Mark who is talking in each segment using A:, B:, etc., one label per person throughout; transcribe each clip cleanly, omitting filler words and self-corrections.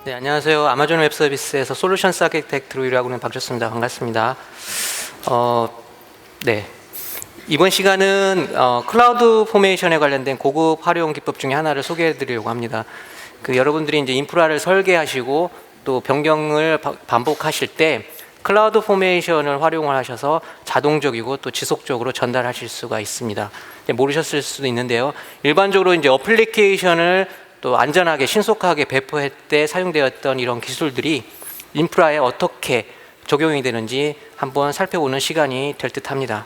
A: 네, 안녕하세요. 아마존 웹 서비스에서 솔루션스 아키텍트로 일하고 있는 박주수입니다. 반갑습니다. 네. 이번 시간은 클라우드 포메이션에 관련된 고급 활용 기법 중에 하나를 소개해 드리려고 합니다. 여러분들이 이제 인프라를 설계하시고 또 변경을 반복하실 때 클라우드 포메이션을 활용을 하셔서 자동적이고 또 지속적으로 전달하실 수가 있습니다. 모르셨을 수도 있는데요. 일반적으로 이제 어플리케이션을 또 안전하게 신속하게 배포할 때 사용되었던 이런 기술들이 인프라에 어떻게 적용이 되는지 한번 살펴보는 시간이 될 듯 합니다.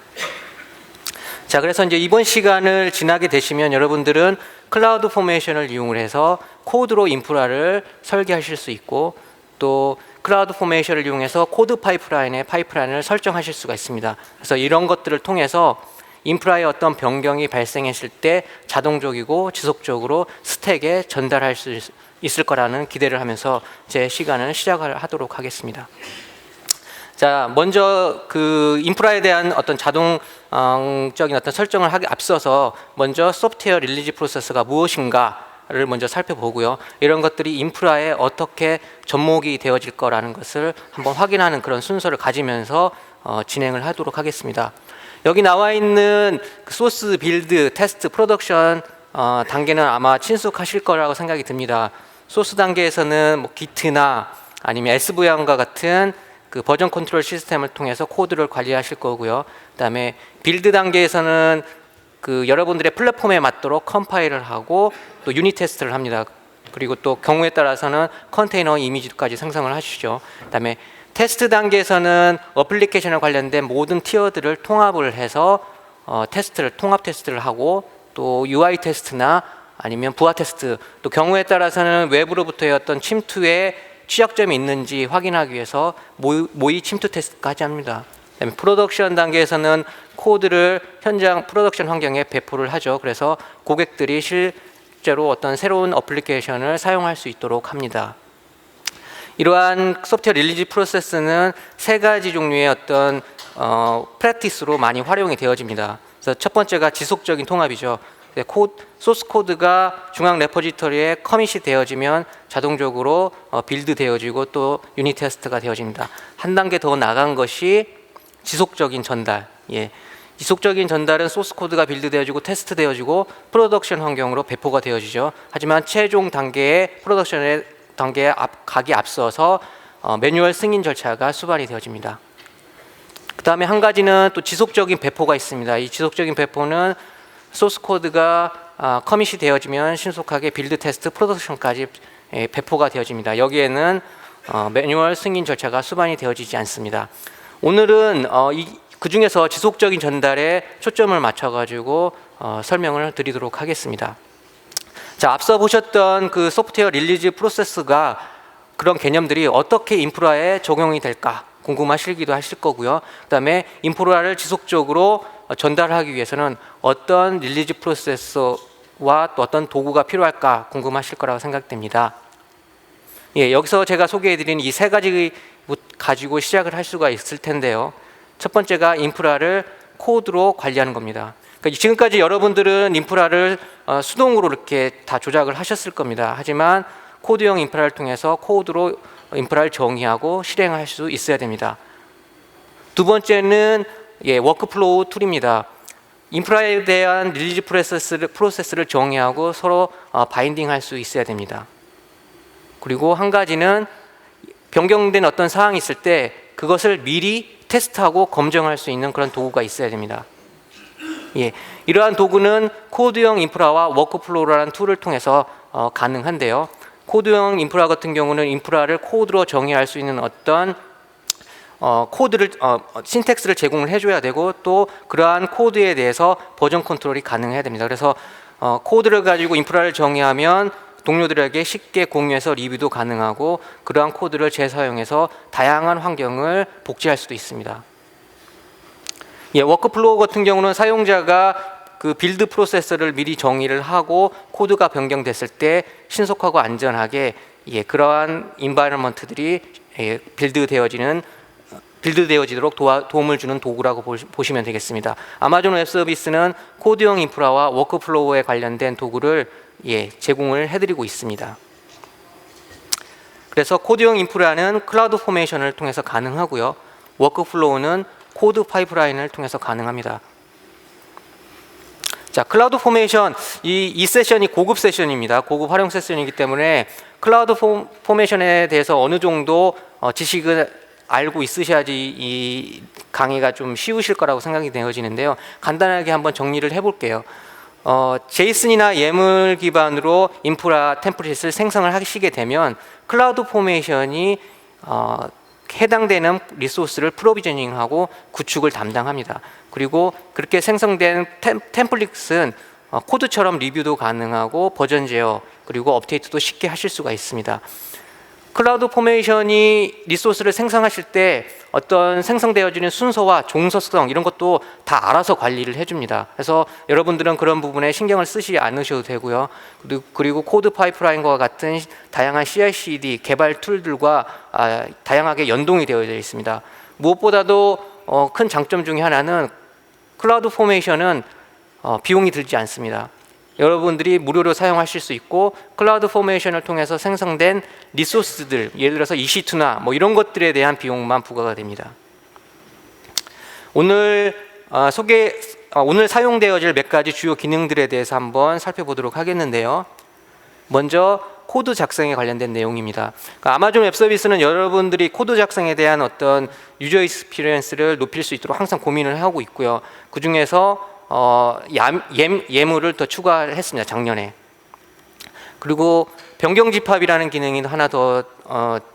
A: 자, 그래서 이제 이번 시간을 지나게 되시면 여러분들은 클라우드 포메이션을 이용을 해서 코드로 인프라를 설계하실 수 있고 또 클라우드 포메이션을 이용해서 코드 파이프라인을 설정하실 수가 있습니다. 그래서 이런 것들을 통해서 인프라에 어떤 변경이 발생했을 때 자동적이고 지속적으로 스택에 전달할 수 있을 거라는 기대를 하면서 제 시간을 시작하도록 하겠습니다. 자, 먼저 인프라에 대한 어떤 자동적인 어떤 설정을 하기 앞서서 먼저 소프트웨어 릴리즈 프로세스가 무엇인가를 먼저 살펴보고요. 이런 것들이 인프라에 어떻게 접목이 되어질 거라는 것을 한번 확인하는 그런 순서를 가지면서 진행을 하도록 하겠습니다. 여기 나와 있는 소스, 빌드, 테스트, 프로덕션 단계는 아마 친숙하실 거라고 생각이 듭니다. 소스 단계에서는 뭐 기트나 아니면 SVM과 같은 버전 컨트롤 시스템을 통해서 코드를 관리하실 거고요. 그다음에 빌드 단계에서는 여러분들의 플랫폼에 맞도록 컴파일을 하고 또 유닛 테스트를 합니다. 그리고 또 경우에 따라서는 컨테이너 이미지까지 생성을 하시죠. 그다음에 테스트 단계에서는 어플리케이션에 관련된 모든 티어들을 통합을 해서 통합 테스트를 하고 또 UI 테스트나 아니면 부하 테스트, 또 경우에 따라서는 외부로부터의 어떤 침투에 취약점이 있는지 확인하기 위해서 모의 침투 테스트까지 합니다. 그다음에 프로덕션 단계에서는 코드를 현장 프로덕션 환경에 배포를 하죠. 그래서 고객들이 실제로 어떤 새로운 어플리케이션을 사용할 수 있도록 합니다. 이러한 소프트웨어 릴리즈 프로세스는 세 가지 종류의 어떤 프랙티스로 많이 활용이 되어집니다. 그래서 첫 번째가 지속적인 통합이죠. 소스 코드가 중앙 레포지터리에 커밋이 되어지면 자동적으로 빌드 되어지고 또 유닛 테스트가 되어집니다. 한 단계 더 나간 것이 지속적인 전달. 지속적인 전달은 소스 코드가 빌드 되어지고 테스트 되어지고 프로덕션 환경으로 배포가 되어지죠. 하지만 최종 단계의 프로덕션의 단계에 가기 앞서서 매뉴얼 승인 절차가 수반이 되어집니다. 그 다음에 한 가지는 또 지속적인 배포가 있습니다. 이 지속적인 배포는 소스 코드가 커밋이 되어지면 신속하게 빌드 테스트 프로덕션까지 배포가 되어집니다. 여기에는 매뉴얼 승인 절차가 수반이 되어지지 않습니다. 오늘은 그 중에서 지속적인 전달에 초점을 맞춰가지고 설명을 드리도록 하겠습니다. 자, 앞서 보셨던 소프트웨어 릴리즈 프로세스가 그런 개념들이 어떻게 인프라에 적용이 될까 궁금하시기도 하실 거고요. 그 다음에 인프라를 지속적으로 전달하기 위해서는 어떤 릴리즈 프로세스와 또 어떤 도구가 필요할까 궁금하실 거라고 생각됩니다. 여기서 제가 소개해드린 이 세 가지 가지고 시작을 할 수가 있을 텐데요. 첫 번째가 인프라를 코드로 관리하는 겁니다. 그러니까 지금까지 여러분들은 인프라를 수동으로 이렇게 다 조작을 하셨을 겁니다. 하지만 코드형 인프라를 통해서 코드로 인프라를 정의하고 실행할 수 있어야 됩니다. 두 번째는 워크플로우 툴입니다. 인프라에 대한 릴리즈 프로세스를 정의하고 서로 바인딩할 수 있어야 됩니다. 그리고 한 가지는 변경된 어떤 사항이 있을 때 그것을 미리 테스트하고 검증할 수 있는 그런 도구가 있어야 됩니다. 이러한 도구는 코드형 인프라와 워크플로우라는 툴을 통해서 가능한데요. 코드형 인프라 같은 경우는 인프라를 코드로 정의할 수 있는 어떤 신텍스를 제공을 해줘야 되고 또 그러한 코드에 대해서 버전 컨트롤이 가능해야 됩니다. 그래서 코드를 가지고 인프라를 정의하면 동료들에게 쉽게 공유해서 리뷰도 가능하고 그러한 코드를 재사용해서 다양한 환경을 복제할 수도 있습니다. 워크플로우 같은 경우는 사용자가 빌드 프로세스를 미리 정의를 하고 코드가 변경됐을 때 신속하고 안전하게 그러한 인바이러먼트들이 빌드되어지도록 도움을 주는 도구라고 보시면 되겠습니다. 아마존 웹 서비스는 코드형 인프라와 워크플로우에 관련된 도구를 제공을 해드리고 있습니다. 그래서 코드형 인프라는 클라우드 포메이션을 통해서 가능하고요. 워크플로우는 코드 파이프라인을 통해서 가능합니다. 자, 클라우드 포메이션 이 세션이 고급 세션입니다. 고급 활용 세션이기 때문에 클라우드 포메이션에 대해서 어느 정도 지식을 알고 있으셔야지 이 강의가 좀 쉬우실 거라고 생각이 되어지는데요. 간단하게 한번 정리를 해볼게요. 제이슨이나 예물 기반으로 인프라 템플릿을 생성을 하시게 되면 클라우드 포메이션이 해당되는 리소스를 프로비저닝하고 구축을 담당합니다. 그리고 그렇게 생성된 템플릿은 코드처럼 리뷰도 가능하고 버전 제어 그리고 업데이트도 쉽게 하실 수가 있습니다. 클라우드 포메이션이 리소스를 생성하실 때 어떤 생성되어지는 순서와 종속성 이런 것도 다 알아서 관리를 해줍니다. 그래서 여러분들은 그런 부분에 신경을 쓰지 않으셔도 되고요. 그리고 코드 파이프라인과 같은 다양한 CI/CD 개발 툴들과 다양하게 연동이 되어 있습니다. 무엇보다도 큰 장점 중에 하나는 클라우드 포메이션은 비용이 들지 않습니다. 여러분들이 무료로 사용하실 수 있고 클라우드 포메이션을 통해서 생성된 리소스들 예를 들어서 EC2나 뭐 이런 것들에 대한 비용만 부과가 됩니다. 오늘 사용되어질 몇 가지 주요 기능들에 대해서 한번 살펴보도록 하겠는데요. 먼저 코드 작성에 관련된 내용입니다. 그러니까 아마존 웹 서비스는 여러분들이 코드 작성에 대한 어떤 유저 익스피리언스를 높일 수 있도록 항상 고민을 하고 있고요. 그 중에서 예물을 더 추가했습니다. 작년에. 그리고 변경 집합이라는 기능이 하나 더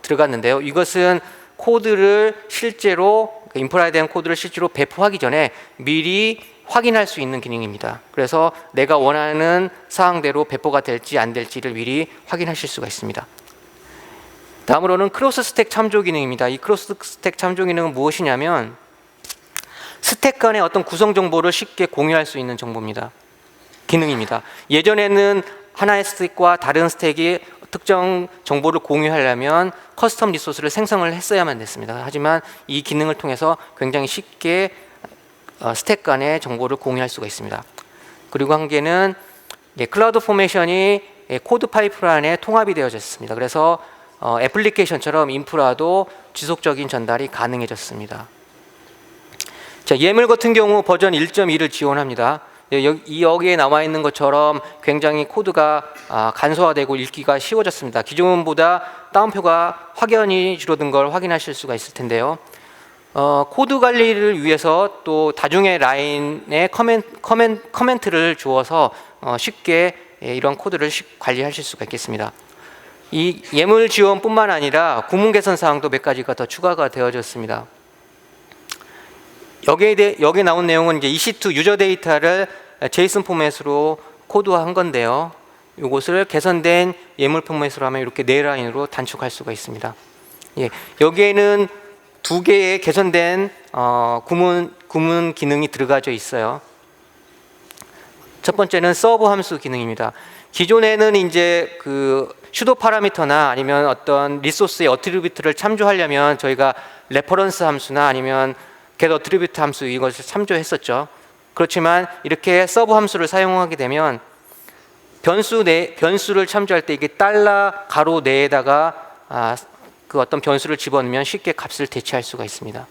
A: 들어갔는데요. 이것은 코드를 실제로 인프라에 대한 코드를 실제로 배포하기 전에 미리 확인할 수 있는 기능입니다. 그래서 내가 원하는 사항대로 배포가 될지 안 될지를 미리 확인하실 수가 있습니다. 다음으로는 크로스 스택 참조 기능입니다. 이 크로스 스택 참조 기능은 무엇이냐면 스택 간의 어떤 구성 정보를 쉽게 공유할 수 있는 기능입니다. 예전에는 하나의 스택과 다른 스택이 특정 정보를 공유하려면 커스텀 리소스를 생성을 했어야만 됐습니다. 하지만 이 기능을 통해서 굉장히 쉽게 스택 간의 정보를 공유할 수가 있습니다. 그리고 한 개는 클라우드 포메이션이 코드 파이프라인에 통합이 되어졌습니다. 그래서 애플리케이션처럼 인프라도 지속적인 전달이 가능해졌습니다. 자, 예물 같은 경우 버전 1.2를 지원합니다. 여기에 나와 있는 것처럼 굉장히 코드가 간소화되고 읽기가 쉬워졌습니다. 기존보다 따옴표가 확연히 줄어든 걸 확인하실 수가 있을 텐데요. 코드 관리를 위해서 또 다중의 라인에 커멘트를 주어서 쉽게 이런 코드를 관리하실 수가 있겠습니다. 이 예물 지원뿐만 아니라 구문 개선 사항도 몇 가지가 더 추가가 되어졌습니다. 여기에 나온 내용은 이제 EC2 유저 데이터를 제이슨 포맷으로 코드화한 건데요. 이것을 개선된 예물 포맷으로 하면 이렇게 네 라인으로 단축할 수가 있습니다. 예, 여기에는 두 개의 개선된 구문 기능이 들어가져 있어요. 첫 번째는 서브 함수 기능입니다. 기존에는 이제 그 슈도 파라미터나 아니면 어떤 리소스의 어트리뷰트를 참조하려면 저희가 레퍼런스 함수나 아니면 get attribute 함수 이것을 참조했었죠. 그렇지만 이렇게 서브 함수를 사용하게 되면 변수를 참조할 때 이게 $가로 내에다가 그 어떤 변수를 집어넣으면 쉽게 값을 대체할 수가 있습니다.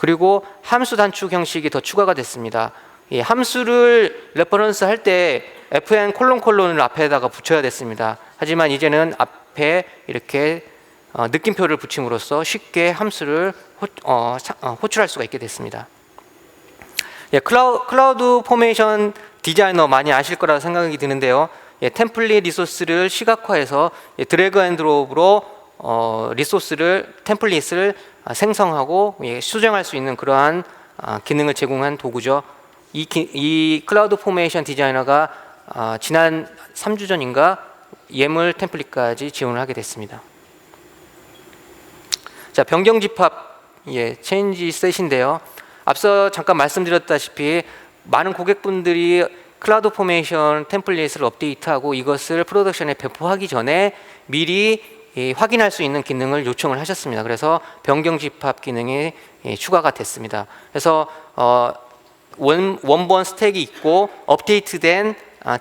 A: 그리고 함수 단축 형식이 더 추가가 됐습니다. 예, 함수를 레퍼런스 할 때 fn::을 앞에다가 붙여야 됐습니다. 하지만 이제는 앞에 이렇게 느낌표를 붙임으로써 쉽게 함수를 호출할 수가 있게 됐습니다. 예, 클라우드 포메이션 디자이너 많이 아실 거라고 생각이 드는데요. 예, 템플릿 리소스를 시각화해서 드래그 앤 드롭으로 템플릿을 생성하고 수정할 수 있는 그러한 기능을 제공한 도구죠. 이 클라우드 포메이션 디자이너가 지난 3주 전인가 예물 템플릿까지 지원을 하게 됐습니다. 자, 변경 집합, 체인지 셋인데요. 앞서 잠깐 말씀드렸다시피 많은 고객분들이 클라우드 포메이션 템플릿을 업데이트하고 이것을 프로덕션에 배포하기 전에 미리 확인할 수 있는 기능을 요청을 하셨습니다. 그래서 변경 집합 기능이 추가가 됐습니다. 그래서 원본 스택이 있고 업데이트된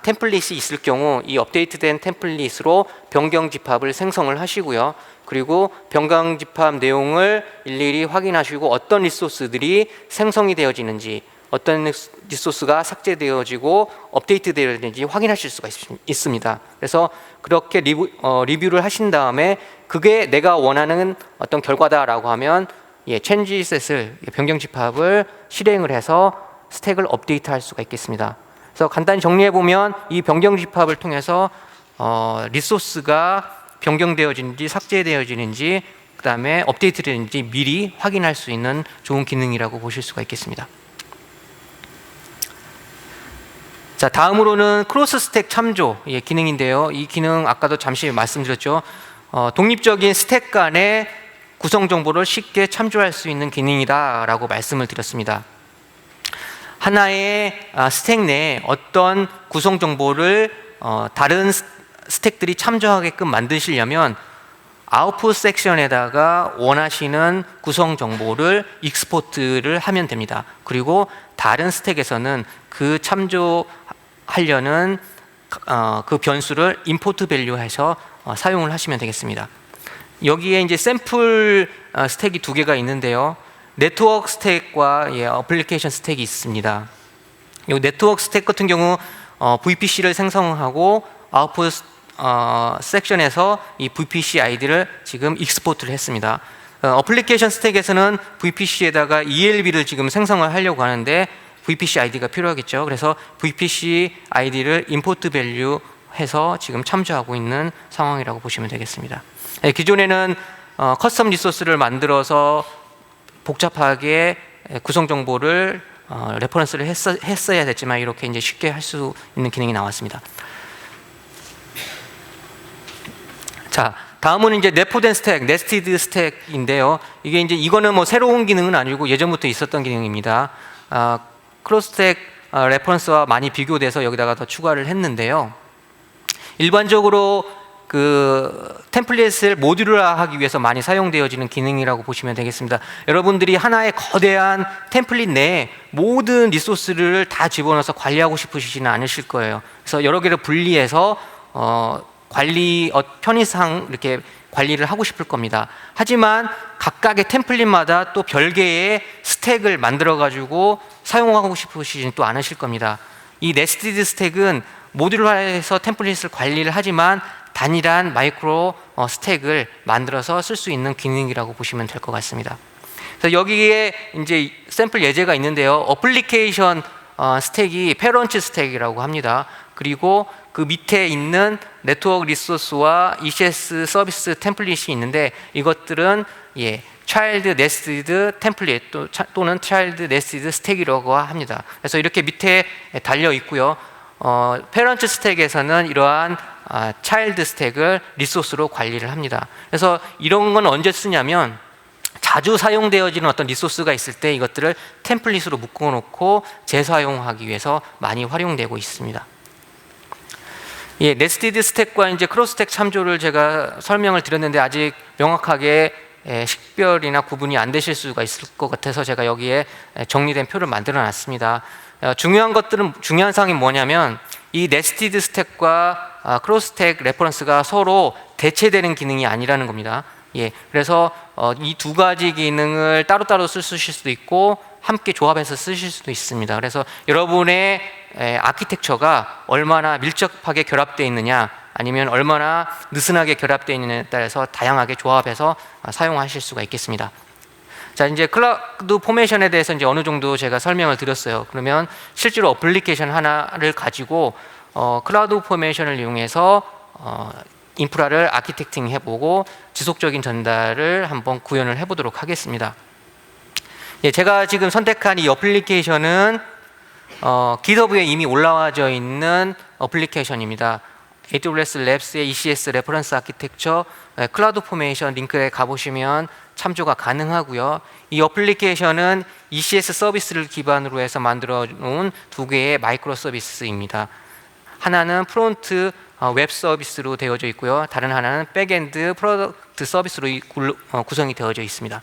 A: 템플릿이 있을 경우 이 업데이트된 템플릿으로 변경 집합을 생성을 하시고요. 그리고 변경 집합 내용을 일일이 확인하시고 어떤 리소스들이 생성이 되어지는지, 어떤 리소스가 삭제되어지고 업데이트되어지는지 확인하실 수가 있습니다. 그래서 그렇게 리뷰를 하신 다음에 그게 내가 원하는 어떤 결과다라고 하면 체인지 셋을, 변경 집합을 실행을 해서 스택을 업데이트할 수가 있겠습니다. 그래서 간단히 정리해 보면 이 변경 집합을 통해서 리소스가 변경되어지는지 삭제되어지는지 그 다음에 업데이트되는지 미리 확인할 수 있는 좋은 기능이라고 보실 수가 있겠습니다. 자, 다음으로는 크로스 스택 참조 기능인데요. 이 기능 아까도 잠시 말씀드렸죠. 독립적인 스택 간의 구성 정보를 쉽게 참조할 수 있는 기능이다라고 말씀을 드렸습니다. 하나의 스택 내에 어떤 구성 정보를 다른 스택들이 참조하게끔 만드시려면 아웃풋 섹션에다가 원하시는 구성 정보를 익스포트를 하면 됩니다. 그리고 다른 스택에서는 그 참조하려는 그 변수를 임포트 밸류해서 사용을 하시면 되겠습니다. 여기에 이제 샘플 스택이 두 개가 있는데요. 네트워크 스택과 어플리케이션 스택이 있습니다. 이 네트워크 스택 같은 경우 VPC를 생성하고 아웃풋 섹션에서 이 VPC 아이디를 지금 익스포트를 했습니다. 어플리케이션 스택에서는 VPC에다가 ELB를 지금 생성을 하려고 하는데 VPC 아이디가 필요하겠죠. 그래서 VPC 아이디를 임포트 밸류 해서 지금 참조하고 있는 상황이라고 보시면 되겠습니다. 기존에는 커스텀 리소스를 만들어서 복잡하게 구성 정보를 레퍼런스를 했어야 됐지만 이렇게 이제 쉽게 할 수 있는 기능이 나왔습니다. 자, 다음은 이제 내포된 스택, 네스티드 스택인데요. 이거는 뭐 새로운 기능은 아니고 예전부터 있었던 기능입니다. 크로스 스택 레퍼런스와 많이 비교돼서 여기다가 더 추가를 했는데요. 일반적으로 그 템플릿을 모듈화하기 위해서 많이 사용되어지는 기능이라고 보시면 되겠습니다. 여러분들이 하나의 거대한 템플릿 내에 모든 리소스를 다 집어넣어서 관리하고 싶으시지는 않으실 거예요. 그래서 여러 개를 분리해서 관리 편의상 이렇게 관리를 하고 싶을 겁니다. 하지만 각각의 템플릿마다 또 별개의 스택을 만들어 가지고 사용하고 싶으시지는 또 않으실 겁니다. 이 네스티드 스택은 모듈화해서 템플릿을 관리를 하지만 단일한 마이크로 스택을 만들어서 쓸 수 있는 기능이라고 보시면 될 것 같습니다. 그래서 여기에 이제 샘플 예제가 있는데요. 어플리케이션 스택이 페런트 스택이라고 합니다. 그리고 그 밑에 있는 네트워크 리소스와 ECS 서비스 템플릿이 있는데 이것들은 차일드 네스티드 템플릿 또는 차일드 네스티드 스택이라고 합니다. 그래서 이렇게 밑에 달려 있고요. 페런트 스택에서는 이러한 차일드 스택을 리소스로 관리를 합니다. 그래서 이런 건 언제 쓰냐면 자주 사용되어지는 어떤 리소스가 있을 때 이것들을 템플릿으로 묶어놓고 재사용하기 위해서 많이 활용되고 있습니다. 네스티드 스택과 이제 크로스 스택 참조를 제가 설명을 드렸는데 아직 명확하게 식별이나 구분이 안 되실 수가 있을 것 같아서 제가 여기에 정리된 표를 만들어 놨습니다. 중요한 사항이 뭐냐면 이 네스티드 스택과 크로스 스택 레퍼런스가 서로 대체되는 기능이 아니라는 겁니다. 그래서 이 두 가지 기능을 따로따로 쓰실 수도 있고 함께 조합해서 쓰실 수도 있습니다. 그래서 여러분의 아키텍처가 얼마나 밀접하게 결합되어 있느냐 아니면 얼마나 느슨하게 결합되어 있느냐에 따라서 다양하게 조합해서 사용하실 수가 있겠습니다. 자, 이제 클라우드 포메이션에 대해서 이제 어느 정도 제가 설명을 드렸어요. 그러면 실제로 어플리케이션 하나를 가지고 클라우드 포메이션을 이용해서 인프라를 아키텍팅 해보고 지속적인 전달을 한번 구현을 해보도록 하겠습니다. 제가 지금 선택한 이 어플리케이션은 GitHub에 이미 올라와져 있는 어플리케이션입니다. AWS 랩스의 ECS 레퍼런스 아키텍처 클라우드 포메이션 링크에 가보시면 참조가 가능하고요. 이 어플리케이션은 ECS 서비스를 기반으로 해서 만들어 놓은 두 개의 마이크로 서비스입니다. 하나는 프론트 웹 서비스로 되어져 있고요. 다른 하나는 백엔드 프로덕트 서비스로 구성이 되어져 있습니다.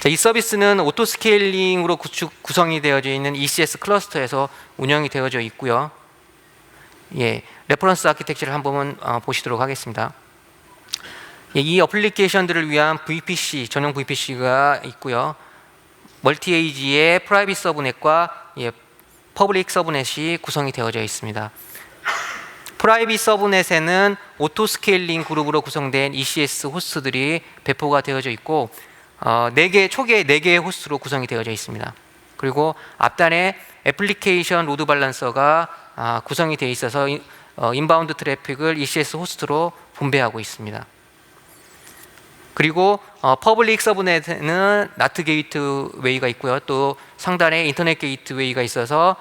A: 자, 이 서비스는 오토 스케일링으로 구성이 되어져 있는 ECS 클러스터에서 운영이 되어져 있고요. 레퍼런스 아키텍처를 한번 보시도록 하겠습니다. 이 어플리케이션들을 위한 VPC, 전용 VPC가 있고요. 멀티에이지의 프라이빗 서브넷과 퍼블릭 서브넷이 구성이 되어져 있습니다. 프라이빗 서브넷에는 오토 스케일링 그룹으로 구성된 ECS 호스트들이 배포가 되어져 있고 초기에 4개의 호스트로 구성이 되어져 있습니다. 그리고 앞단에 애플리케이션 로드 밸런서가 구성이 되어 있어서 인바운드 트래픽을 ECS 호스트로 분배하고 있습니다. 그리고 퍼블릭 서브넷에는 나트 게이트웨이가 있고요. 또 상단에 인터넷 게이트웨이가 있어서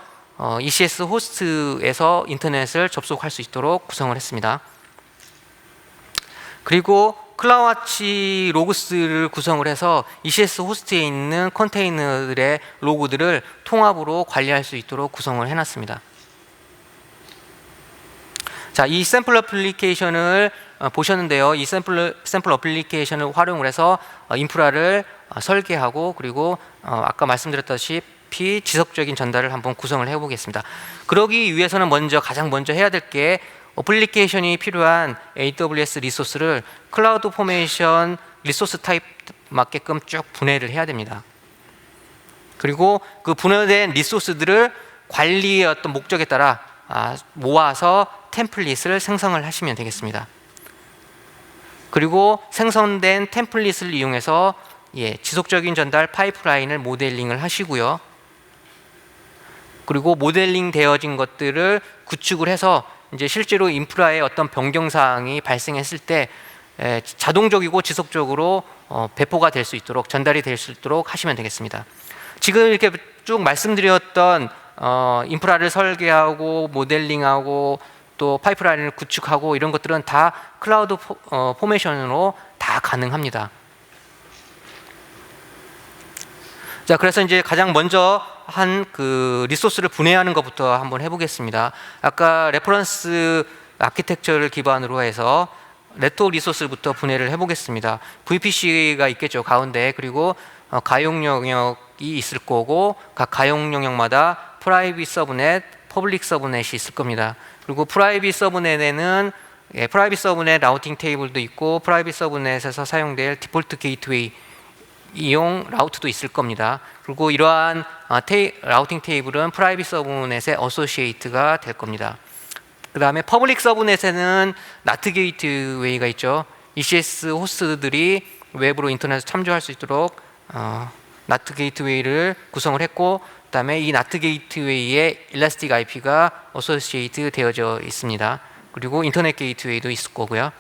A: ECS 호스트에서 인터넷을 접속할 수 있도록 구성을 했습니다. 그리고 클라우와치 로그스를 구성을 해서 ECS 호스트에 있는 컨테이너들의 로그들을 통합으로 관리할 수 있도록 구성을 해놨습니다. 자, 이 샘플 어플리케이션을 보셨는데요. 이 샘플 어플리케이션을 활용을 해서 인프라를 설계하고 그리고 아까 말씀드렸다시피 지속적인 전달을 한번 구성을 해보겠습니다. 그러기 위해서는 가장 먼저 해야 될 게 어플리케이션이 필요한 AWS 리소스를 클라우드 포메이션 리소스 타입 맞게끔 쭉 분해를 해야 됩니다. 그리고 그 분해된 리소스들을 관리의 어떤 목적에 따라 모아서 템플릿을 생성을 하시면 되겠습니다. 그리고 생성된 템플릿을 이용해서 지속적인 전달 파이프라인을 모델링을 하시고요. 그리고 모델링 되어진 것들을 구축을 해서 이제 실제로 인프라에 어떤 변경 사항이 발생했을 때 자동적이고 지속적으로 배포가 될 수 있도록 전달이 될 수 있도록 하시면 되겠습니다. 지금 이렇게 쭉 말씀드렸던 인프라를 설계하고 모델링하고 또 파이프라인을 구축하고 이런 것들은 다 클라우드 포메이션으로 다 가능합니다. 자, 그래서 이제 가장 먼저 한 그 리소스를 분해하는 것부터 한번 해보겠습니다. 아까 레퍼런스 아키텍처를 기반으로 해서 네트워크 리소스부터 분해를 해보겠습니다. VPC가 있겠죠, 가운데. 그리고 가용 영역이 있을 거고 각 가용 영역마다 프라이빗 서브넷, 퍼블릭 서브넷이 있을 겁니다. 그리고 프라이빗 서브넷에는 프라이빗 서브넷 라우팅 테이블도 있고 프라이빗 서브넷에서 사용될 디폴트 게이트웨이 이용 라우트도 있을 겁니다. 그리고 이러한 라우팅 테이블은 프라이빗 서브넷의 어소시에이트가 될 겁니다. 그 다음에 퍼블릭 서브넷에는 나트 게이트웨이가 있죠. ECS 호스트들이 외부로 인터넷에 참조할 수 있도록 나트 게이트웨이를 구성을 했고, 그 다음에 이 나트 게이트웨이에 일라스틱 IP가 어소시에이트 되어져 있습니다. 그리고 인터넷 게이트웨이도 있을 거고요.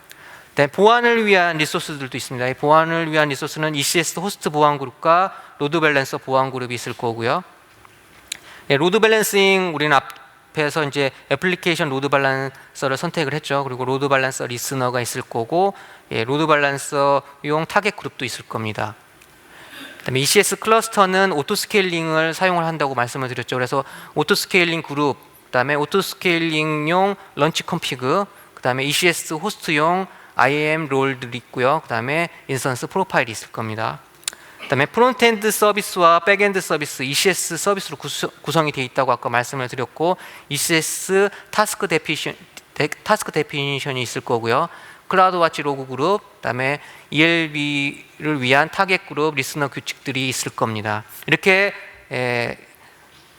A: 보안을 위한 리소스들도 있습니다. 이 보안을 위한 리소스는 ECS 호스트 보안 그룹과 로드 밸런서 보안 그룹이 있을 거고요. 로드 밸런싱 우리는 앞에서 이제 애플리케이션 로드 밸런서를 선택을 했죠. 그리고 로드 밸런서 리스너가 있을 거고, 로드 밸런서용 타겟 그룹도 있을 겁니다. 그다음에 ECS 클러스터는 오토 스케일링을 사용을 한다고 말씀을 드렸죠. 그래서 오토 스케일링 그룹, 그다음에 오토 스케일링용 런치 컴피그, 그다음에 ECS 호스트용 IAM 롤들이 있고요. 그 다음에 인스턴스 프로파일이 있을 겁니다. 그 다음에 프론트엔드 서비스와 백엔드 서비스, ECS 서비스로 구성이 되어 있다고 아까 말씀을 드렸고, ECS 타스크 데피니션이 있을 거고요. 클라우드 와치 로그 그룹, 그 다음에 ELB를 위한 타겟 그룹, 리스너 규칙들이 있을 겁니다. 이렇게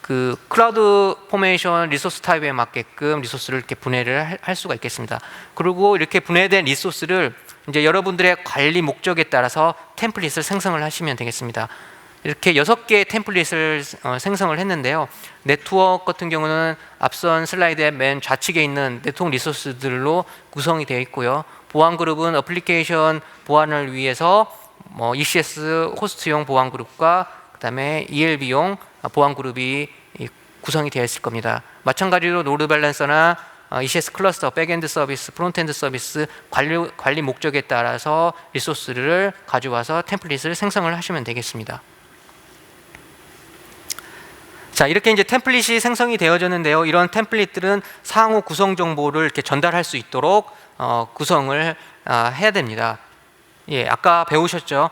A: 그 클라우드 포메이션 리소스 타입에 맞게끔 리소스를 이렇게 분해를 할 수가 있겠습니다. 그리고 이렇게 분해된 리소스를 이제 여러분들의 관리 목적에 따라서 템플릿을 생성을 하시면 되겠습니다. 이렇게 6개의 템플릿을 생성을 했는데요. 네트워크 같은 경우는 앞선 슬라이드의 맨 좌측에 있는 네트워크 리소스들로 구성이 되어 있고요. 보안 그룹은 어플리케이션 보안을 위해서 ECS 호스트용 보안 그룹과 그 다음에 ELB용 보안 그룹이 구성이 되어 있을 겁니다. 마찬가지로 로드 밸런서나 ECS 클러스터, 백엔드 서비스, 프론트엔드 서비스 관리 목적에 따라서 리소스를 가져와서 템플릿을 생성을 하시면 되겠습니다. 자, 이렇게 이제 템플릿이 생성이 되어졌는데요. 이런 템플릿들은 상호 구성 정보를 이렇게 전달할 수 있도록 구성을 해야 됩니다. 아까 배우셨죠?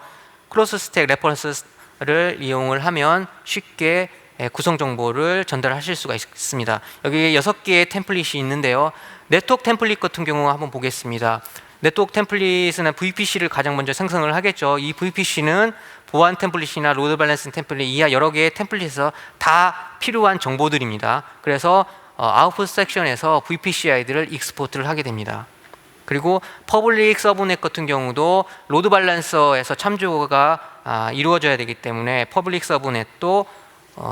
A: 크로스 스택 레퍼런스를 이용을 하면 쉽게 구성 정보를 전달하실 수가 있습니다. 여기 6개의 템플릿이 있는데요. 네트워크 템플릿 같은 경우 한번 보겠습니다. 네트워크 템플릿은 VPC를 가장 먼저 생성을 하겠죠. 이 VPC는 보안 템플릿이나 로드 밸런싱 템플릿 이하 여러 개의 템플릿에서 다 필요한 정보들입니다. 그래서 아웃풋 섹션에서 VPC 아이디를 익스포트를 하게 됩니다. 그리고 퍼블릭 서브넷 같은 경우도 로드 밸런서에서 참조가 이루어져야 되기 때문에 퍼블릭 서브넷도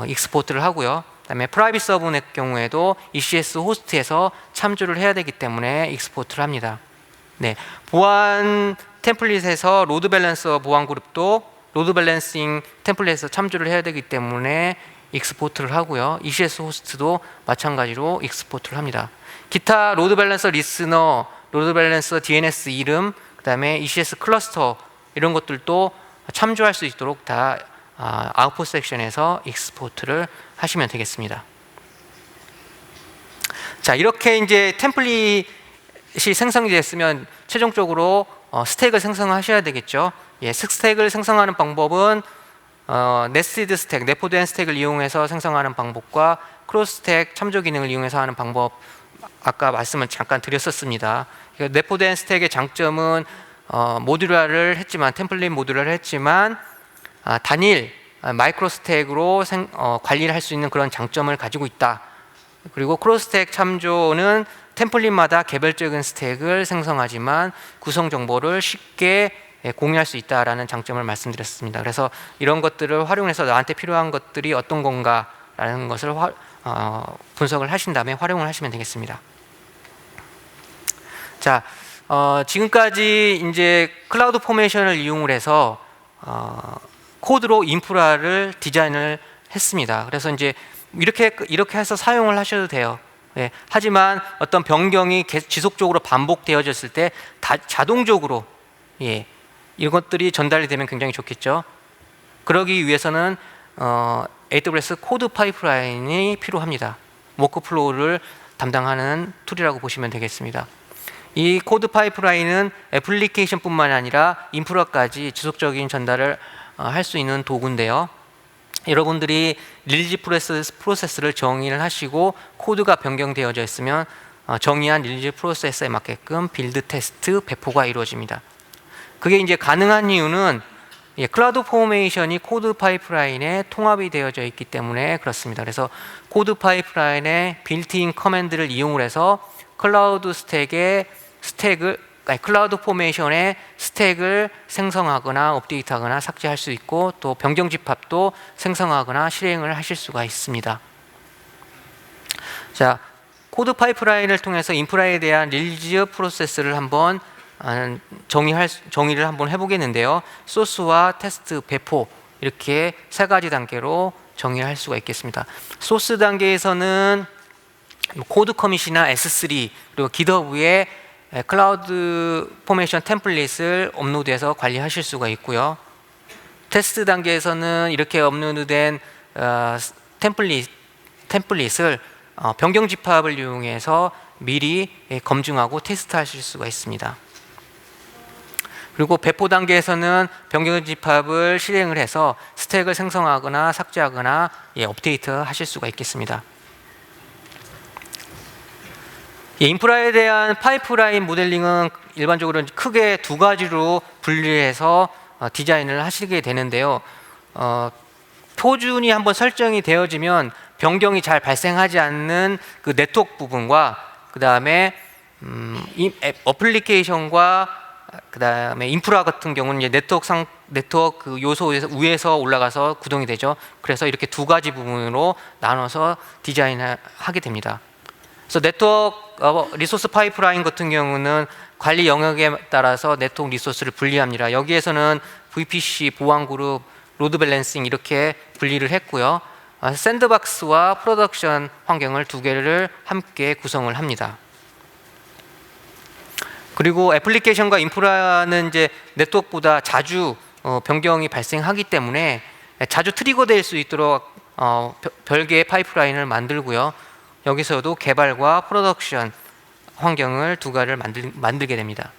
A: 익스포트를 하고요. 그다음에 프라이빗 서브넷 경우에도 ECS 호스트에서 참조를 해야 되기 때문에 익스포트를 합니다. 네, 보안 템플릿에서 로드 밸런서 보안 그룹도 로드 밸런싱 템플릿에서 참조를 해야 되기 때문에 익스포트를 하고요. ECS 호스트도 마찬가지로 익스포트를 합니다. 기타 로드 밸런서 리스너, 로드 밸런서 DNS 이름, 그다음에 ECS 클러스터 이런 것들도 참조할 수 있도록 다 아웃풋 섹션에서 익스포트를 하시면 되겠습니다. 자, 이렇게 이제 템플릿이 생성이 됐으면 최종적으로 스택을 생성하셔야 되겠죠. 예, 스택을 생성하는 방법은 네스티드 스택, 내포된 스택을 이용해서 생성하는 방법과 크로스 스택 참조 기능을 이용해서 하는 방법 아까 말씀을 잠깐 드렸었습니다. 내포된 스택의 장점은 모듈화를 했지만 템플릿 모듈화를 했지만 단일 마이크로 스택으로 관리를 할 수 있는 그런 장점을 가지고 있다. 그리고 크로스 스택 참조는 템플릿마다 개별적인 스택을 생성하지만 구성 정보를 쉽게 공유할 수 있다라는 장점을 말씀드렸습니다. 그래서 이런 것들을 활용해서 나한테 필요한 것들이 어떤 건가라는 것을 분석을 하신 다음에 활용을 하시면 되겠습니다. 자, 지금까지 이제 클라우드 포메이션을 이용을 해서 코드로 인프라를 디자인을 했습니다. 그래서 이제 이렇게 해서 사용을 하셔도 돼요. 예, 하지만 어떤 변경이 지속적으로 반복되어졌을 때 자동적으로 이것들이 전달이 되면 굉장히 좋겠죠. 그러기 위해서는 AWS 코드 파이프라인이 필요합니다. 워크플로우를 담당하는 툴이라고 보시면 되겠습니다. 이 코드 파이프라인은 애플리케이션뿐만 아니라 인프라까지 지속적인 전달을 할 수 있는 도구인데요. 여러분들이 릴리즈 프로세스를 정의를 하시고 코드가 변경되어져 있으면 정의한 릴리즈 프로세스에 맞게끔 빌드 테스트 배포가 이루어집니다. 그게 이제 가능한 이유는 클라우드 포메이션이 코드 파이프라인에 통합이 되어져 있기 때문에 그렇습니다. 그래서 코드 파이프라인의 빌트인 커맨드를 이용을 해서 클라우드 클라우드 포메이션의 스택을 생성하거나 업데이트하거나 삭제할 수 있고 또 변경 집합도 생성하거나 실행을 하실 수가 있습니다. 자, 코드 파이프라인을 통해서 인프라에 대한 릴리즈 프로세스를 한번 정의를 한번 해보겠는데요. 소스와 테스트, 배포 이렇게 3가지 단계로 정의할 수가 있겠습니다. 소스 단계에서는 코드 커밋이나 S3 그리고 GitHub에 클라우드 포메이션 템플릿을 업로드해서 관리하실 수가 있고요. 테스트 단계에서는 이렇게 업로드된 템플릿을 변경 집합을 이용해서 미리 검증하고 테스트하실 수가 있습니다. 그리고 배포 단계에서는 변경 집합을 실행을 해서 스택을 생성하거나 삭제하거나 업데이트 하실 수가 있겠습니다. 인프라에 대한 파이프라인 모델링은 일반적으로 크게 2가지로 분리해서 디자인을 하시게 되는데요. 표준이 한번 설정이 되어지면 변경이 잘 발생하지 않는 그 네트워크 부분과 그 다음에 어플리케이션과 그 다음에 인프라 같은 경우는 이제 네트워크 요소 위에서 올라가서 구동이 되죠. 그래서 이렇게 2가지 부분으로 나눠서 디자인하게 됩니다. 그래서 네트워크 리소스 파이프라인 같은 경우는 관리 영역에 따라서 네트워크 리소스를 분리합니다. 여기에서는 VPC, 보안 그룹, 로드 밸런싱 이렇게 분리를 했고요. 샌드박스와 프로덕션 환경을 2개를 함께 구성을 합니다. 그리고 애플리케이션과 인프라는 이제 네트워크보다 자주 변경이 발생하기 때문에 자주 트리거될 수 있도록 별개의 파이프라인을 만들고요. 여기서도 개발과 프로덕션 환경을 2가지를 만들게 됩니다.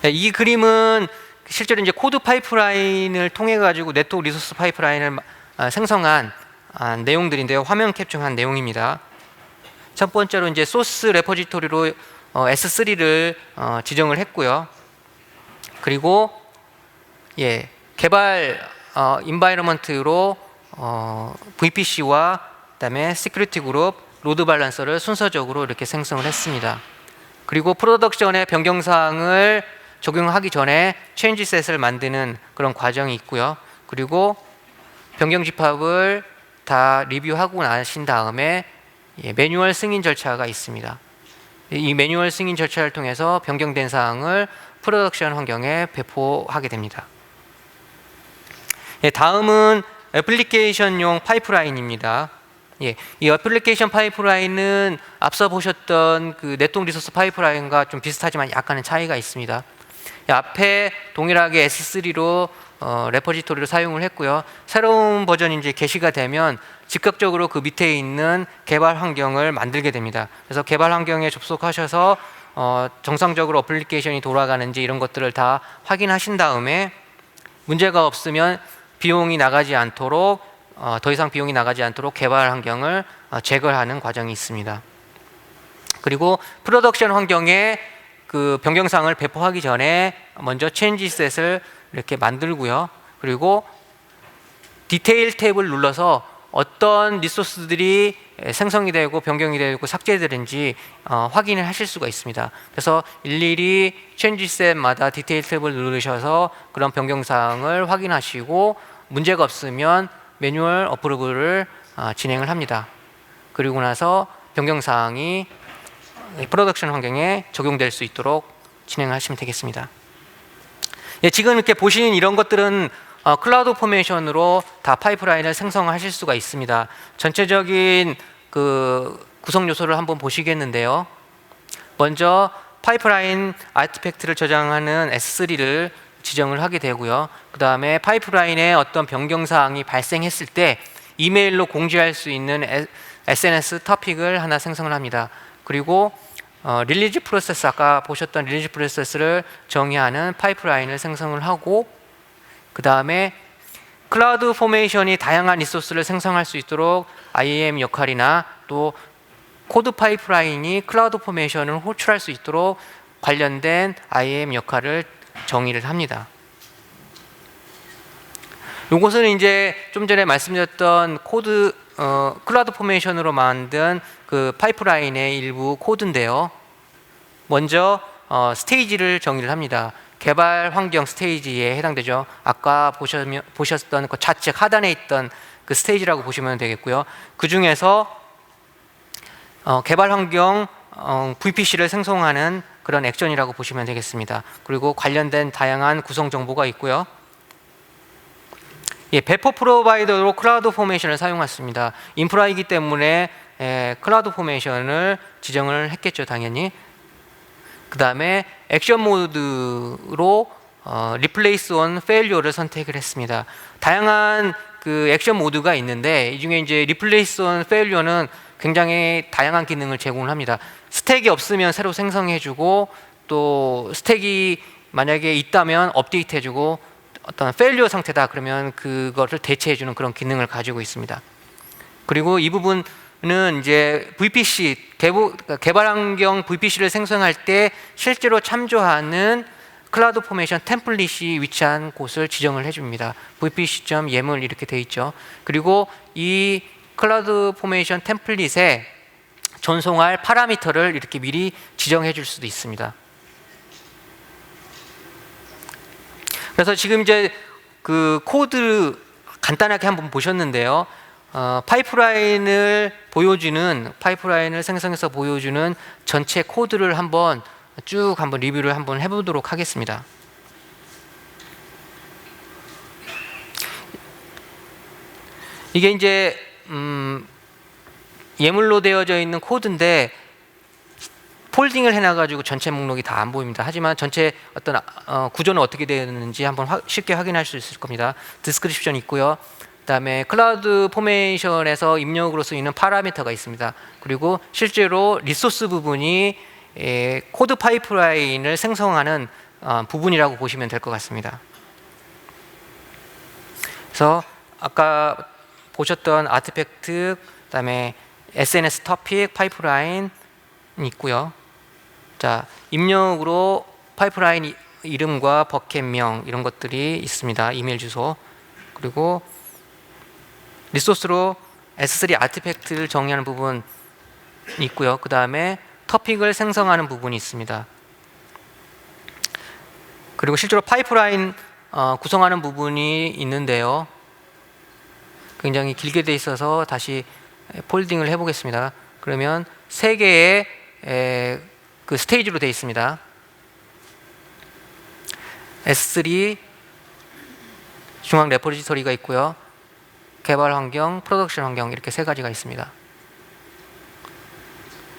A: 이 그림은 실제로 이제 코드 파이프라인을 통해 가지고 네트워크 리소스 파이프라인을 생성한 내용들인데요. 화면 캡처한 내용입니다. 첫 번째로 이제 소스 레포지토리로 S3를 지정을 했고요. 그리고 개발 인바이러먼트로 VPC와 그다음에 시큐리티 그룹, 로드 밸런서를 순서적으로 이렇게 생성을 했습니다. 그리고 프로덕션의 변경사항을 적용하기 전에 체인지 셋을 만드는 그런 과정이 있고요. 그리고 변경 집합을 다 리뷰하고 나신 다음에 매뉴얼 승인 절차가 있습니다. 이 매뉴얼 승인 절차를 통해서 변경된 사항을 프로덕션 환경에 배포하게 됩니다. 다음은 애플리케이션용 파이프라인입니다. 이 애플리케이션 파이프라인은 앞서 보셨던 그 네트워크 리소스 파이프라인과 좀 비슷하지만 약간의 차이가 있습니다. 앞에 동일하게 S3로 레포지토리를 사용을 했고요. 새로운 버전이 이제 게시가 되면 즉각적으로 그 밑에 있는 개발 환경을 만들게 됩니다. 그래서 개발 환경에 접속하셔서 정상적으로 애플리케이션이 돌아가는지 이런 것들을 다 확인하신 다음에 문제가 없으면 비용이 나가지 않도록 더 이상 비용이 나가지 않도록 개발 환경을 제거하는 과정이 있습니다. 그리고 프로덕션 환경에 그 변경사항을 배포하기 전에 먼저 체인지 셋을 이렇게 만들고요. 그리고 디테일 탭을 눌러서 어떤 리소스들이 생성이 되고 변경이 되고 삭제되는지 확인을 하실 수가 있습니다. 그래서 일일이 체인지 셋마다 디테일 탭을 누르셔서 그런 변경사항을 확인하시고 문제가 없으면 매뉴얼 어프로브를 진행을 합니다. 그리고 나서 변경사항이 프로덕션 환경에 적용될 수 있도록 진행하시면 되겠습니다. 지금 이렇게 보시는 이런 것들은 클라우드 포메이션으로 다 파이프라인을 생성하실 수가 있습니다. 전체적인 그 구성 요소를 한번 보시겠는데요. 먼저 파이프라인 아티팩트를 저장하는 S3를 지정을 하게 되고요. 그 다음에 파이프라인에 어떤 변경사항이 발생했을 때 이메일로 공지할 수 있는 SNS 토픽을 하나 생성을 합니다. 그리고 릴리즈 프로세스, 아까 보셨던 릴리즈 프로세스를 정의하는 파이프라인을 생성을 하고, 그 다음에 클라우드 포메이션이 다양한 리소스를 생성할 수 있도록 IAM 역할이나 또 코드 파이프라인이 클라우드 포메이션을 호출할 수 있도록 관련된 IAM 역할을 정의를 합니다. 이것은 이제 좀 전에 말씀드렸던 클라우드 포메이션으로 만든 그 파이프라인의 일부 코드인데요. 먼저 스테이지를 정의를 합니다. 개발 환경 스테이지에 해당되죠. 아까 보셨던 그 좌측 하단에 있던 그 스테이지라고 보시면 되겠고요. 그 중에서 개발 환경 VPC를 생성하는 그런 액션이라고 보시면 되겠습니다. 그리고 관련된 다양한 구성 정보가 있고요. 배포 프로바이더로 클라우드 포메이션을 사용했습니다. 인프라이기 때문에 클라우드 포메이션을 지정을 했겠죠, 당연히. 그 다음에 액션 모드로 Replace on Failure를 선택을 했습니다. 다양한 그 액션 모드가 있는데 이 중에 이제 Replace on Failure는 굉장히 다양한 기능을 제공을 합니다. 스택이 없으면 새로 생성해주고, 또 스택이 만약에 있다면 업데이트해주고, 어떤 페일리어 상태다 그러면 그것을 대체해주는 그런 기능을 가지고 있습니다. 그리고 이 부분은 이제 VPC 개발 환경 VPC를 생성할 때 실제로 참조하는 클라우드 포메이션 템플릿이 위치한 곳을 지정을 해줍니다. vpc.yaml 이렇게 돼 있죠. 그리고 이 클라우드 포메이션 템플릿에 전송할 파라미터를 이렇게 미리 지정해 줄 수도 있습니다. 그래서 지금 이제 그 코드 간단하게 한번 보셨는데요. 파이프라인을 생성해서 보여주는 전체 코드를 한번 쭉 리뷰를 한번 해보도록 하겠습니다. 이게 이제 예물로 되어져 있는 코드인데 폴딩을 해놔가지고 전체 목록이 다 안 보입니다. 하지만 전체 어떤 구조는 어떻게 되었는지 한번 쉽게 확인할 수 있을 겁니다. 디스크립션 있고요. 그다음에 클라우드 포메이션에서 입력으로 쓰이는 파라미터가 있습니다. 그리고 실제로 리소스 부분이 코드 파이프라인을 생성하는 부분이라고 보시면 될 것 같습니다. 그래서 아까 보셨던 아티팩트, 그다음에 SNS 토픽, 파이프라인 있고요. 자, 입력으로 파이프라인 이름과 버켓명 이런 것들이 있습니다. 이메일 주소. 그리고 리소스로 S3 아티팩트를 정의하는 부분이 있고요. 그 다음에 토픽을 생성하는 부분이 있습니다. 그리고 실제로 파이프라인 구성하는 부분이 있는데요. 굉장히 길게 돼 있어서 다시 폴딩을 해보겠습니다. 그러면 3개의 그 스테이지로 되어 있습니다. S3 중앙 레포지토리가 있고요. 개발 환경, 프로덕션 환경 이렇게 3가지가 있습니다.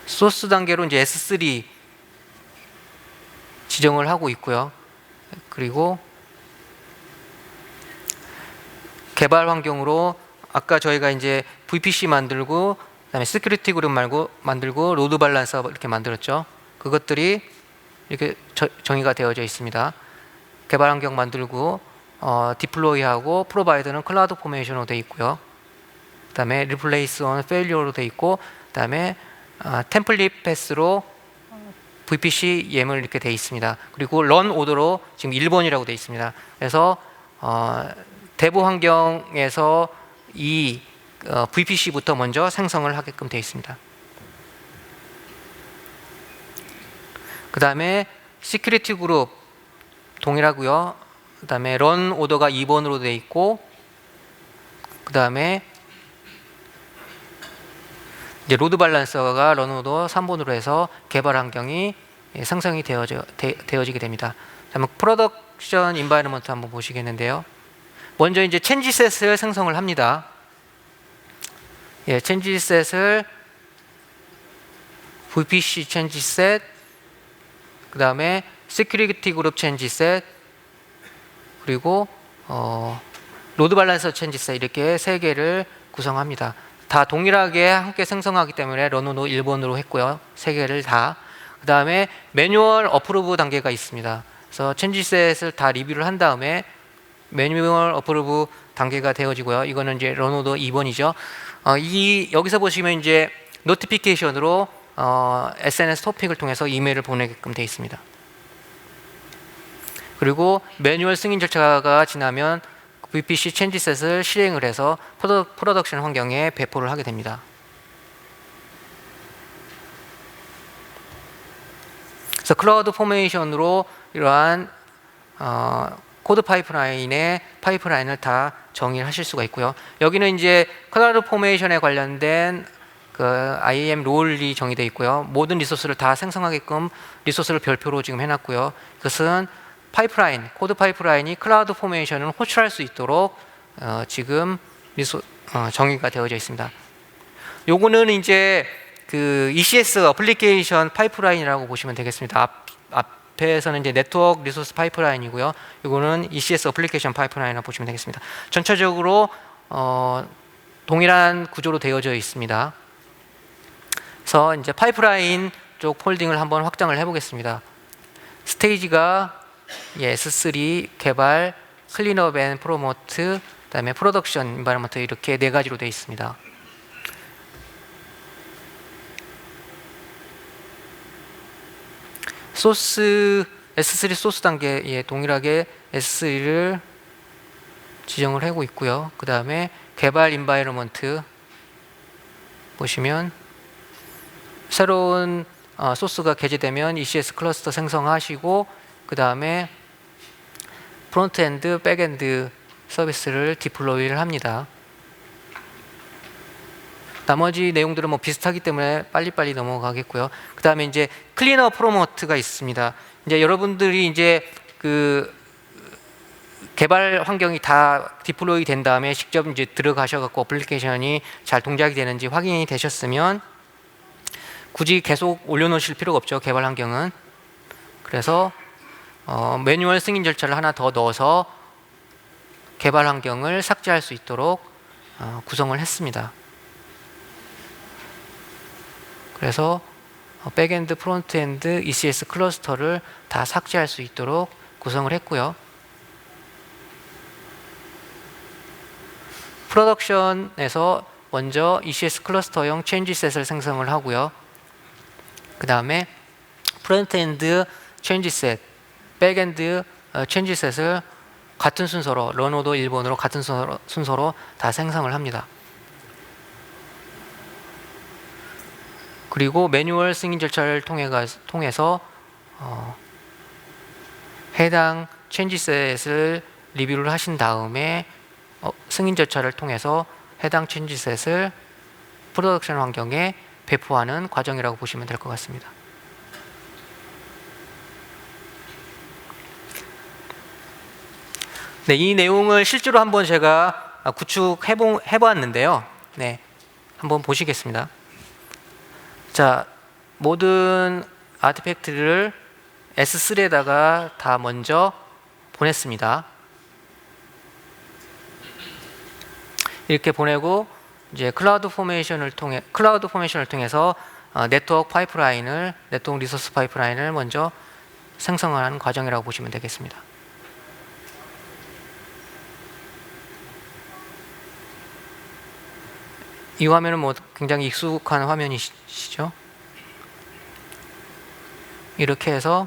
A: 소스 단계로 이제 S3 지정을 하고 있고요. 그리고 개발 환경으로 아까 저희가 이제 VPC 만들고 그다음에 시큐리티 그룹 만들고 로드 밸런서 이렇게 만들었죠. 그것들이 이렇게 정의가 되어져 있습니다. 개발 환경 만들고 디플로이하고 프로바이더는 클라우드 포메이션으로 되어 있고요. 그다음에 리플레이스 온 페일리어로 되어 있고 그다음에 템플릿 패스로 VPC 예물 이렇게 되어 있습니다. 그리고 런 오더로 지금 1번이라고 되어 있습니다. 그래서 대부 환경에서 이 VPC부터 먼저 생성을 하게끔 되어 있습니다. 그 다음에 시큐리티 그룹 동일하고요. 그 다음에 런 오더가 2번으로 되어 있고 그 다음에 이제 로드 밸런서가 런 오더 3번으로 해서 개발 환경이 생성이 되어지게 됩니다. 다음에 프로덕션 인바이러먼트 한번 보시겠는데요. 먼저 이제 체인지셋을 생성을 합니다. 예, 체인지셋을 VPC 체인지셋, 그 다음에 시큐리티 그룹 체인지셋, 그리고 로드 밸런서 체인지셋 이렇게 3개를 구성합니다. 다 동일하게 함께 생성하기 때문에 런오더 1번으로 했고요. 3개를 다. 그 다음에 매뉴얼 어프로브 단계가 있습니다. 그래서 체인지셋을 다 리뷰를 한 다음에 매뉴얼 어프로브 단계가 되어지고요. 이거는 이제 런오더 2번이죠. 여기서 보시면 이제 노티피케이션으로 SNS 토픽을 통해서 이메일을 보내게끔 되어 있습니다. 그리고 매뉴얼 승인 절차가 지나면 VPC 체인지셋을 실행을 해서 프로덕션 환경에 배포를 하게 됩니다. 그래서 클라우드 포메이션으로 이러한 코드 파이프라인의 파이프라인을 다 정의하실 수가 있고요. 여기는 이제 클라우드 포메이션에 관련된 그 IAM 롤이 정의되어 있고요. 모든 리소스를 다 생성하게끔 리소스를 별표로 지금 해놨고요. 그것은 파이프라인, 코드 파이프라인이 클라우드 포메이션을 호출할 수 있도록 지금 정의가 되어져 있습니다. 요거는 이제 그 ECS 어플리케이션 파이프라인이라고 보시면 되겠습니다. 앞에서는 이제 네트워크 리소스 파이프라인이고요. 요거는 ECS 어플리케이션 파이프라인이라고 보시면 되겠습니다. 전체적으로 동일한 구조로 되어져 있습니다. 그래서 이제 파이프라인 쪽 폴딩을 한번 확장을 해보겠습니다. 스테이지가 S3 개발, 클린업 앤 프로모트, 그다음에 프로덕션 인바이러먼트 이렇게 4가지로 되어 있습니다. 소스 S3 소스 단계에 동일하게 S3를 지정을 하고 있고요. 그 다음에 개발 인바이러먼트 보시면 새로운 소스가 게재되면 ECS 클러스터 생성하시고 그 다음에 프론트엔드, 백엔드 서비스를 디플로이를 합니다. 나머지 내용들은 뭐 비슷하기 때문에 빨리빨리 넘어가겠고요. 그 다음에 이제 클리너 프로모트가 있습니다. 이제 여러분들이 이제 그 개발 환경이 다 디플로이 된 다음에 직접 이제 들어가셔갖고 어플리케이션이 잘 동작이 되는지 확인이 되셨으면 굳이 계속 올려놓으실 필요가 없죠. 개발 환경은. 그래서 매뉴얼 승인 절차를 하나 더 넣어서 개발 환경을 삭제할 수 있도록 구성을 했습니다. 그래서 백엔드, 프론트엔드, ECS 클러스터를 다 삭제할 수 있도록 구성을 했고요. 프로덕션에서 먼저 ECS 클러스터용 체인지셋을 생성을 하고요. 그 다음에 프론트엔드 체인지셋, 백엔드 체인지셋을 같은 순서로 런오더 1번으로 같은 순서로 다 생성을 합니다. 그리고 매뉴얼 승인 절차를 통해서 해당 체인지셋을 리뷰를 하신 다음에 승인 절차를 통해서 해당 체인지셋을 프로덕션 환경에 배포하는 과정이라고 보시면 될 것 같습니다. 네, 이 내용을 실제로 한번 제가 구축해보았는데요. 네, 한번 보시겠습니다. 자, 모든 아티팩트를 S3에다가 다 먼저 보냈습니다. 이렇게 보내고 이제 클라우드 포메이션을 통해서 네트워크 리소스 파이프라인을 먼저 생성하는 과정이라고 보시면 되겠습니다. 이 화면은 굉장히 익숙한 화면이시죠? 이렇게 해서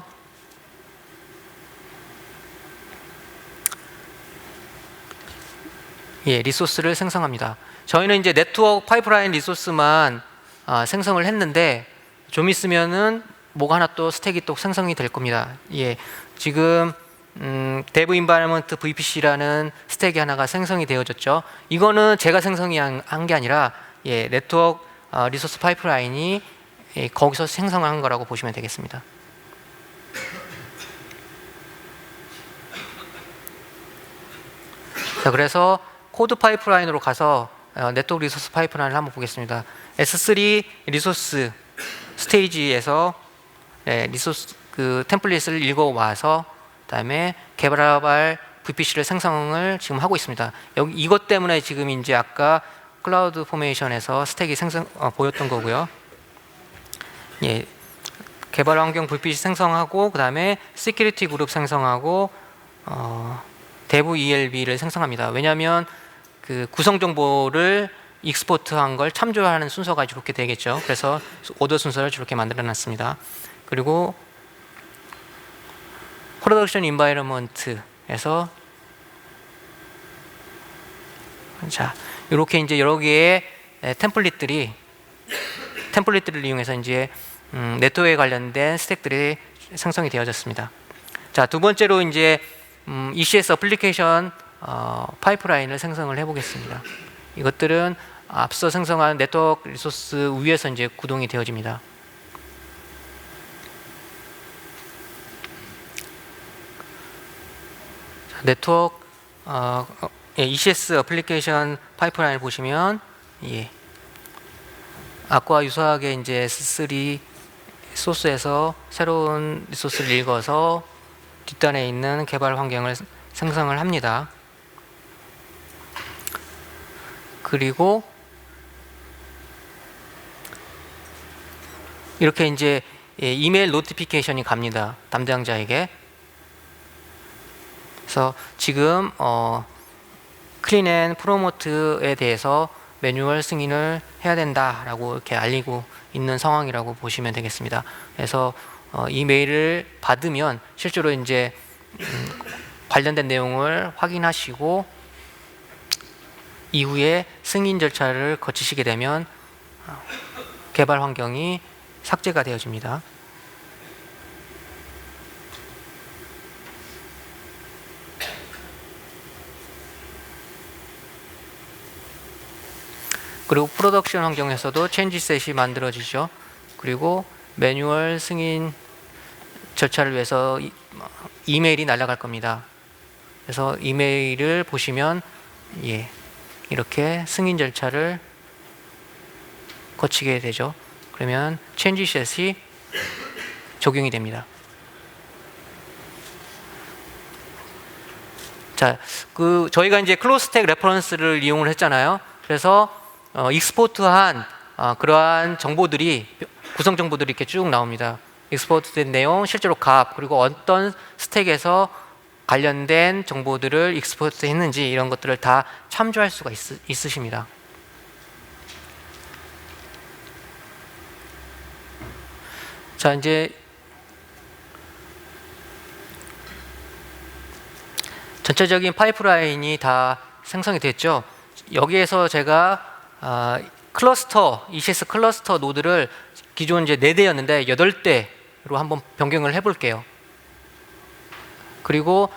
A: 리소스를 생성합니다. 저희는 이제 네트워크 파이프라인 리소스만 생성을 했는데 좀 있으면은 뭐가 하나 또 스택이 또 생성이 될 겁니다. 지금 데브 인바이러먼트 VPC라는 스택이 하나가 생성이 되어졌죠. 이거는 제가 생성이 한 게 아니라 네트워크 리소스 파이프라인이 거기서 생성한 거라고 보시면 되겠습니다. 자, 그래서 코드 파이프라인으로 가서 네트워크 리소스 파이프라인을 한번 보겠습니다. S3 리소스 스테이지에서 리소스 템플릿을 읽어와서 그다음에 개발할 VPC를 생성을 지금 하고 있습니다. 이것 때문에 지금 이제 아까 클라우드 포메이션에서 스택이 보였던 거고요. 개발 환경 VPC 생성하고 그다음에 시큐리티 그룹 생성하고 데브 ELB를 생성합니다. 왜냐하면 그 구성 정보를 익스포트한 걸 참조하는 순서가 이렇게 되겠죠. 그래서 오더 순서를 이렇게 만들어 놨습니다. 그리고 프로덕션 인바이러먼트에서 자, 이렇게 이제 여러 개의 템플릿들을 이용해서 이제 네트워크에 관련된 스택들이 생성이 되어졌습니다. 자, 두 번째로 이제 ECS 어플리케이션 파이프라인을 생성을 해보겠습니다. 이것들은 앞서 생성한 네트워크 리소스 위에서 이제 구동이 되어집니다. 네트워크 ECS 어플리케이션 파이프라인을 보시면 아까 유사하게 이제 S3 소스에서 새로운 리소스를 읽어서 뒷단에 있는 개발 환경을 생성을 합니다. 그리고 이렇게 이제 이메일 노티피케이션이 갑니다. 담당자에게. 그래서 지금 클린 앤 프로모트에 대해서 매뉴얼 승인을 해야 된다라고 이렇게 알리고 있는 상황이라고 보시면 되겠습니다. 그래서 이 메일을 받으면 실제로 이제 관련된 내용을 확인하시고 이후에 승인 절차를 거치시게 되면 개발 환경이 삭제가 되어집니다. 그리고 프로덕션 환경에서도 체인지셋이 만들어지죠. 그리고 매뉴얼 승인 절차를 위해서 이메일이 날아갈 겁니다. 그래서 이메일을 보시면 이렇게 승인 절차를 거치게 되죠. 그러면 체인지셋이 적용이 됩니다. 자, 저희가 이제 클로스텍 레퍼런스를 이용을 했잖아요. 그래서 익스포트한 그러한 정보들이 구성 정보들이 이렇게 쭉 나옵니다. 익스포트된 내용, 실제로 값, 그리고 어떤 스택에서 관련된 정보들을 익스포트 했는지 이런 것들을 다 참조할 수가 있으십니다. 자, 이제 전체적인 파이프라인이 다 생성이 됐죠. 여기에서 제가 클러스터, ECS 클러스터 노드를 기존 이제 4대였는데 8대로 한번 변경을 해볼게요. 그리고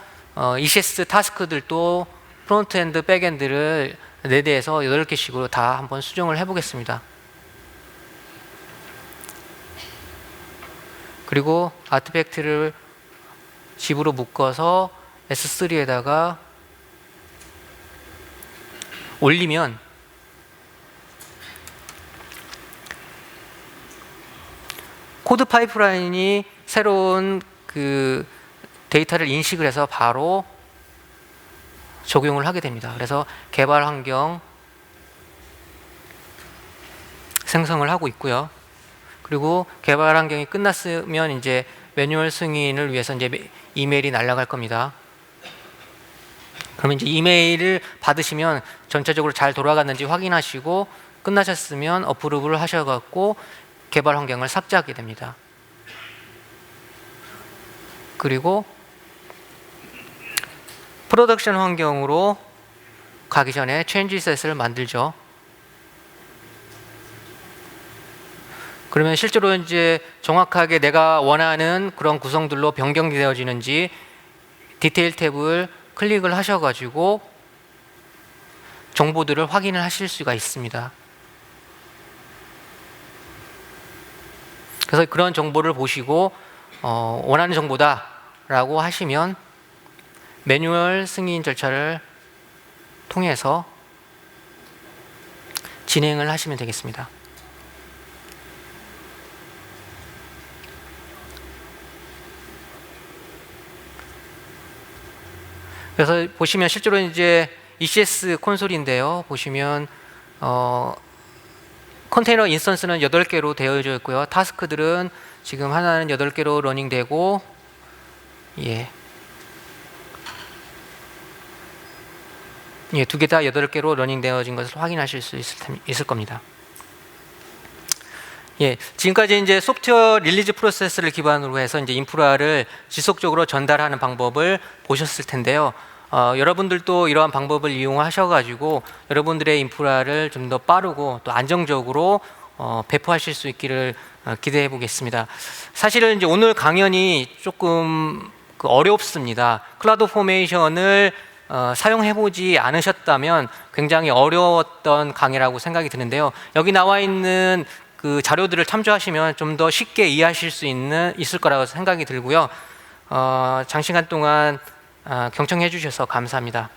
A: ECS 타스크들도 프론트엔드, 백엔드를 4대에서 8개씩으로 다 한번 수정을 해보겠습니다. 그리고 아티팩트를 집으로 묶어서 S3에다가 올리면 코드 파이프라인이 새로운 그 데이터를 인식을 해서 바로 적용을 하게 됩니다. 그래서 개발 환경 생성을 하고 있고요. 그리고 개발 환경이 끝났으면 이제 매뉴얼 승인을 위해서 이제 이메일이 날아갈 겁니다. 그러면 이제 이메일을 받으시면 전체적으로 잘 돌아갔는지 확인하시고 끝나셨으면 어프로브를 하셔갖고 개발 환경을 삭제하게 됩니다. 그리고 프로덕션 환경으로 가기 전에 체인지 셋을 만들죠. 그러면 실제로 이제 정확하게 내가 원하는 그런 구성들로 변경이 되어지는지 디테일 탭을 클릭을 하셔가지고 정보들을 확인을 하실 수가 있습니다. 그래서 그런 정보를 보시고 원하는 정보다 라고 하시면 매뉴얼 승인 절차를 통해서 진행을 하시면 되겠습니다. 그래서 보시면 실제로 이제 ECS 콘솔인데요. 보시면 컨테이너 인스턴스는 8개로 되어져 있고요. 타스크들은 지금 하나는 8개로 러닝되고 예, 2개 다 8개로 러닝되어진 것을 확인하실 수 있을 겁니다. 예, 지금까지 이제 소프트웨어 릴리즈 프로세스를 기반으로 해서 이제 인프라를 지속적으로 전달하는 방법을 보셨을 텐데요. 여러분들도 이러한 방법을 이용하셔가지고 여러분들의 인프라를 좀 더 빠르고 또 안정적으로 배포하실 수 있기를 기대해 보겠습니다. 사실은 이제 오늘 강연이 조금 어렵습니다. 클라우드 포메이션을 사용해보지 않으셨다면 굉장히 어려웠던 강의라고 생각이 드는데요. 여기 나와 있는 그 자료들을 참조하시면 좀 더 쉽게 이해하실 수 있을 거라고 생각이 들고요. 장시간 동안 경청해 주셔서 감사합니다.